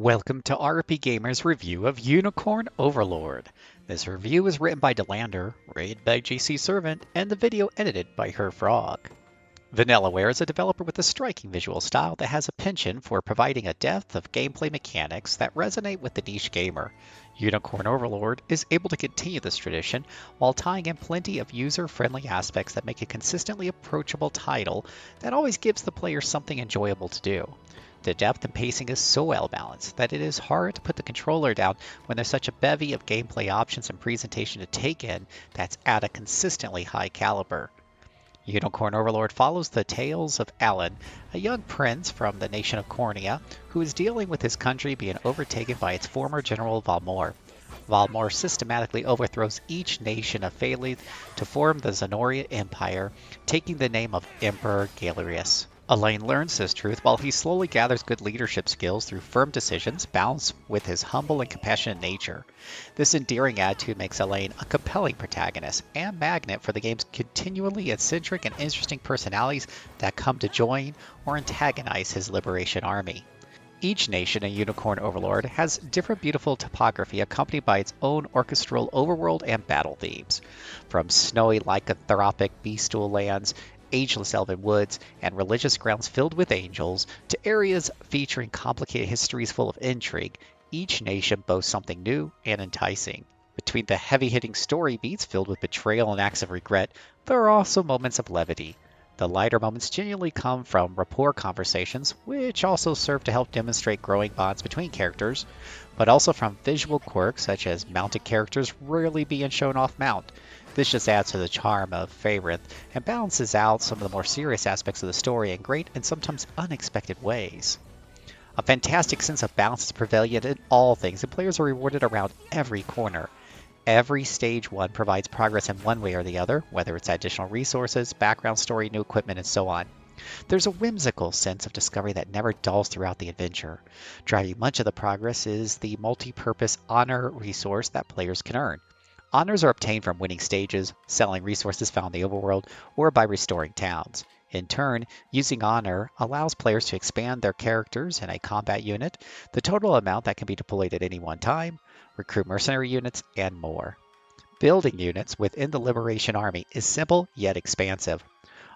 Welcome to RPGamer's review of Unicorn Overlord. This review is written by Delander, read by JC Servant, and the video edited by Her Frog. Vanillaware is a developer with a striking visual style that has a penchant for providing a depth of gameplay mechanics that resonate with the niche gamer. Unicorn Overlord is able to continue this tradition while tying in plenty of user-friendly aspects that make a consistently approachable title that always gives the player something enjoyable to do. The depth and pacing is so well balanced that it is hard to put the controller down when there's such a bevy of gameplay options and presentation to take in that's at a consistently high caliber. Unicorn Overlord follows the tales of Alan, a young prince from the nation of Cornea, who is dealing with his country being overtaken by its former general Valmor. Valmor systematically overthrows each nation of Phalith to form the Zenoria Empire, taking the name of Emperor Galerius. Elaine learns this truth while he slowly gathers good leadership skills through firm decisions balanced with his humble and compassionate nature. This endearing attitude makes Elaine a compelling protagonist and magnet for the game's continually eccentric and interesting personalities that come to join or antagonize his liberation army. Each nation in Unicorn Overlord has different beautiful topography accompanied by its own orchestral overworld and battle themes. From snowy lycanthropic beastool lands, ageless elven woods, and religious grounds filled with angels, to areas featuring complicated histories full of intrigue, each nation boasts something new and enticing. Between the heavy-hitting story beats filled with betrayal and acts of regret, there are also moments of levity. The lighter moments genuinely come from rapport conversations, which also serve to help demonstrate growing bonds between characters, but also from visual quirks such as mounted characters rarely being shown off-mount. This just adds to the charm of Faerith and balances out some of the more serious aspects of the story in great and sometimes unexpected ways. A fantastic sense of balance is prevalent in all things, and players are rewarded around every corner. Every stage one provides progress in one way or the other, whether it's additional resources, background story, new equipment, and so on. There's a whimsical sense of discovery that never dulls throughout the adventure. Driving much of the progress is the multi-purpose honor resource that players can earn. Honors are obtained from winning stages, selling resources found in the overworld, or by restoring towns. In turn, using honor allows players to expand their characters in a combat unit, the total amount that can be deployed at any one time, recruit mercenary units, and more. Building units within the Liberation Army is simple yet expansive.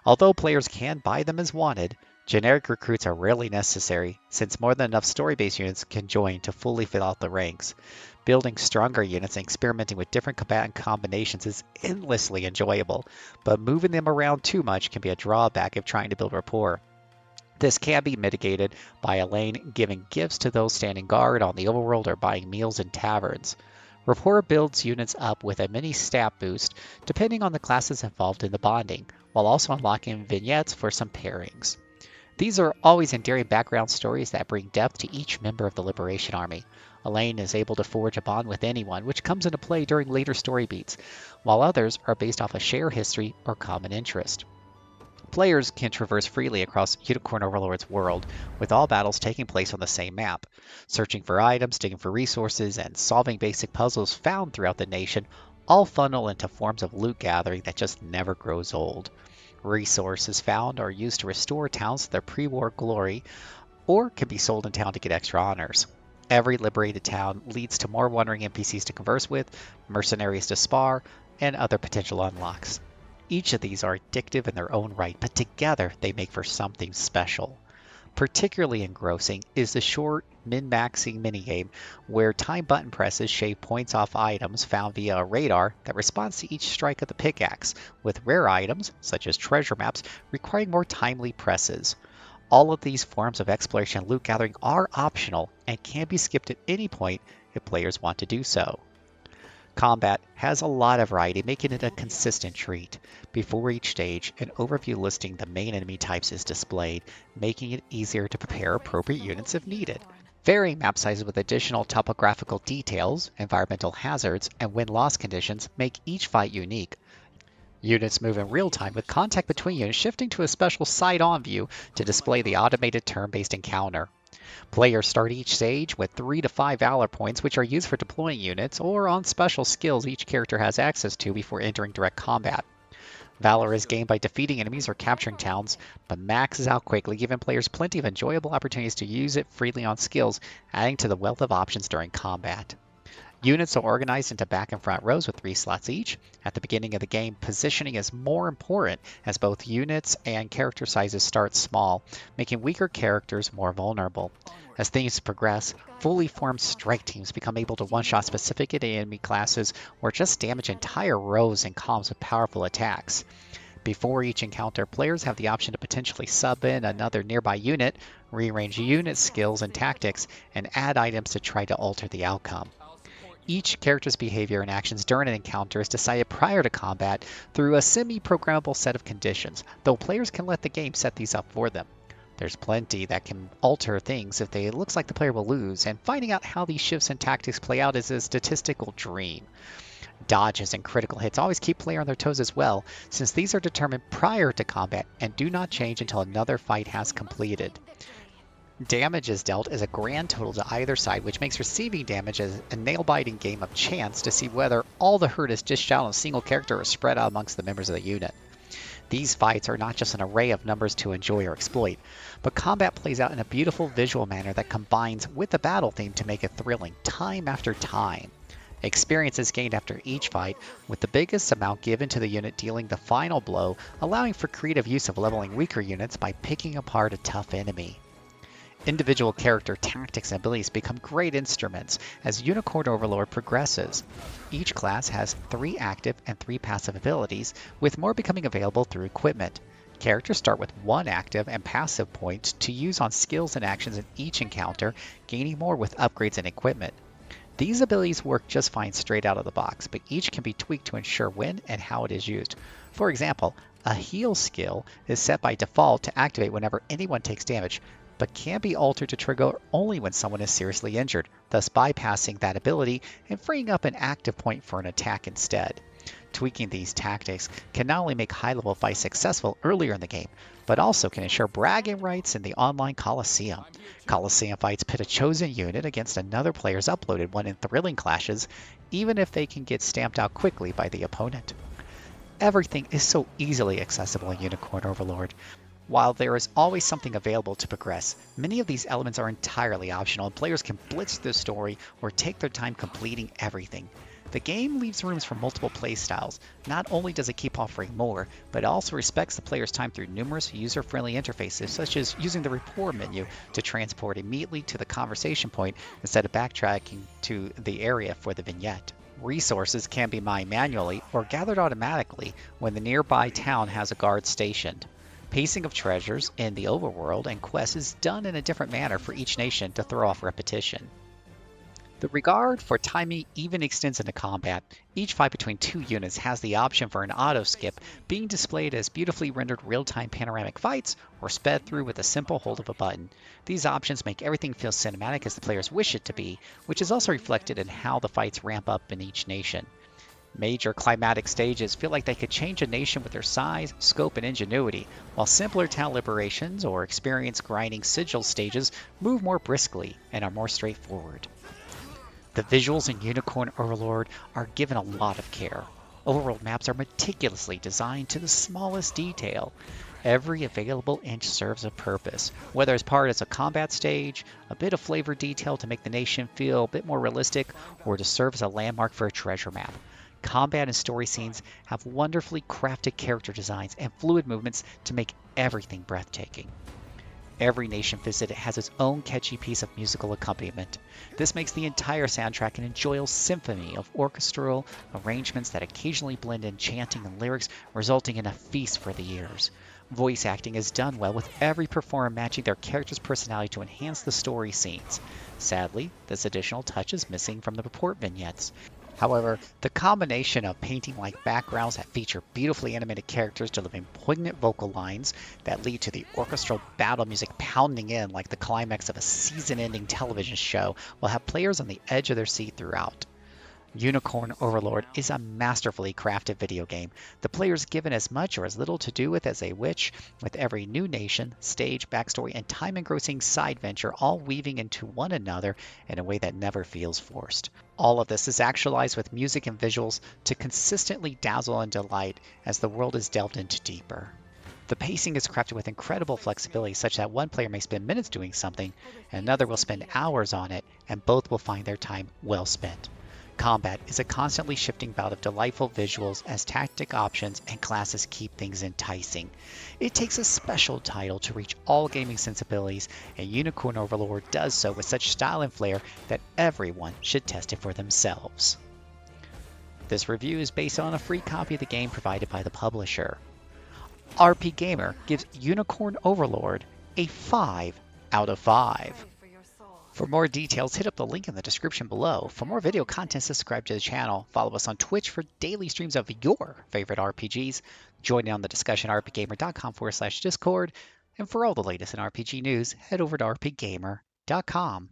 Although players can buy them as wanted, generic recruits are rarely necessary, since more than enough story-based units can join to fully fill out the ranks. Building stronger units and experimenting with different combatant combinations is endlessly enjoyable, but moving them around too much can be a drawback if trying to build rapport. This can be mitigated by Elaine giving gifts to those standing guard on the overworld or buying meals in taverns. Rapport builds units up with a mini stat boost depending on the classes involved in the bonding, while also unlocking vignettes for some pairings. These are always endearing background stories that bring depth to each member of the Liberation Army. Elaine is able to forge a bond with anyone, which comes into play during later story beats, while others are based off a shared history or common interest. Players can traverse freely across Unicorn Overlord's world, with all battles taking place on the same map. Searching for items, digging for resources, and solving basic puzzles found throughout the nation all funnel into forms of loot gathering that just never grows old. Resources found are used to restore towns to their pre-war glory, or can be sold in town to get extra honors. Every liberated town leads to more wandering NPCs to converse with, mercenaries to spar, and other potential unlocks. Each of these are addictive in their own right, but together they make for something special. Particularly engrossing is the short min-maxing minigame where time button presses shave points off items found via a radar that responds to each strike of the pickaxe, with rare items, such as treasure maps, requiring more timely presses. All of these forms of exploration and loot gathering are optional and can be skipped at any point if players want to do so. Combat has a lot of variety, making it a consistent treat. Before each stage, an overview listing the main enemy types is displayed, making it easier to prepare appropriate units if needed. Varying map sizes with additional topographical details, environmental hazards, and win-loss conditions make each fight unique. Units move in real time with contact between units shifting to a special side-on view to display the automated turn-based encounter. Players start each stage with 3 to 5 valor points, which are used for deploying units or on special skills each character has access to before entering direct combat. Valor is gained by defeating enemies or capturing towns, but maxes out quickly, giving players plenty of enjoyable opportunities to use it freely on skills, adding to the wealth of options during combat. Units are organized into back and front rows with 3 slots each. At the beginning of the game, positioning is more important as both units and character sizes start small, making weaker characters more vulnerable. As things progress, fully formed strike teams become able to one-shot specific enemy classes or just damage entire rows and columns with powerful attacks. Before each encounter, players have the option to potentially sub in another nearby unit, rearrange unit skills and tactics, and add items to try to alter the outcome. Each character's behavior and actions during an encounter is decided prior to combat through a semi-programmable set of conditions, though players can let the game set these up for them. There's plenty that can alter things if it looks like the player will lose, and finding out how these shifts and tactics play out is a statistical dream. Dodges and critical hits always keep player on their toes as well, since these are determined prior to combat and do not change until another fight has completed. Damage is dealt as a grand total to either side, which makes receiving damage as a nail-biting game of chance to see whether all the hurt is dished out on a single character or spread out amongst the members of the unit. These fights are not just an array of numbers to enjoy or exploit, but combat plays out in a beautiful visual manner that combines with the battle theme to make it thrilling time after time. Experience is gained after each fight, with the biggest amount given to the unit dealing the final blow, allowing for creative use of leveling weaker units by picking apart a tough enemy. Individual character tactics and abilities become great instruments as Unicorn Overlord progresses. Each class has 3 active and 3 passive abilities, with more becoming available through equipment. Characters start with 1 active and passive point to use on skills and actions in each encounter, gaining more with upgrades and equipment. These abilities work just fine straight out of the box, but each can be tweaked to ensure when and how it is used. For example, a heal skill is set by default to activate whenever anyone takes damage, but can be altered to trigger only when someone is seriously injured, thus bypassing that ability and freeing up an active point for an attack instead. Tweaking these tactics can not only make high-level fights successful earlier in the game, but also can ensure bragging rights in the online Coliseum. Coliseum fights pit a chosen unit against another player's uploaded one in thrilling clashes, even if they can get stamped out quickly by the opponent. Everything is so easily accessible in Unicorn Overlord. While there is always something available to progress, many of these elements are entirely optional and players can blitz the story or take their time completing everything. The game leaves rooms for multiple playstyles. Not only does it keep offering more, but it also respects the player's time through numerous user-friendly interfaces, such as using the rapport menu to transport immediately to the conversation point instead of backtracking to the area for the vignette. Resources can be mined manually or gathered automatically when the nearby town has a guard stationed. Pacing of treasures in the overworld and quests is done in a different manner for each nation to throw off repetition. The regard for timing even extends into combat. Each fight between 2 units has the option for an auto skip, being displayed as beautifully rendered real-time panoramic fights or sped through with a simple hold of a button. These options make everything feel cinematic as the players wish it to be, which is also reflected in how the fights ramp up in each nation. Major climatic stages feel like they could change a nation with their size, scope, and ingenuity, while simpler town liberations or experience grinding sigil stages move more briskly and are more straightforward. The visuals in Unicorn Overlord are given a lot of care. Overworld maps are meticulously designed to the smallest detail. Every available inch serves a purpose, whether as part as a combat stage, a bit of flavor detail to make the nation feel a bit more realistic, or to serve as a landmark for a treasure map. Combat and story scenes have wonderfully crafted character designs and fluid movements to make everything breathtaking. Every nation visited has its own catchy piece of musical accompaniment. This makes the entire soundtrack an enjoyable symphony of orchestral arrangements that occasionally blend in chanting and lyrics, resulting in a feast for the ears. Voice acting is done well, with every performer matching their character's personality to enhance the story scenes. Sadly, this additional touch is missing from the report vignettes. However, the combination of painting-like backgrounds that feature beautifully animated characters delivering poignant vocal lines that lead to the orchestral battle music pounding in like the climax of a season-ending television show will have players on the edge of their seat throughout. Unicorn Overlord is a masterfully crafted video game. The player is given as much or as little to do with as they wish, with every new nation, stage, backstory, and time-engrossing side venture all weaving into one another in a way that never feels forced. All of this is actualized with music and visuals to consistently dazzle and delight as the world is delved into deeper. The pacing is crafted with incredible flexibility such that one player may spend minutes doing something, and another will spend hours on it, and both will find their time well spent. Combat is a constantly shifting bout of delightful visuals as tactic options and classes keep things enticing. It takes a special title to reach all gaming sensibilities, and Unicorn Overlord does so with such style and flair that everyone should test it for themselves. This review is based on a free copy of the game provided by the publisher. RPGamer gives Unicorn Overlord a 5 out of 5. For more details, hit up the link in the description below. For more video content, subscribe to the channel. Follow us on Twitch for daily streams of your favorite RPGs. Join in on the discussion at rpgamer.com/discord. And for all the latest in RPG news, head over to rpgamer.com.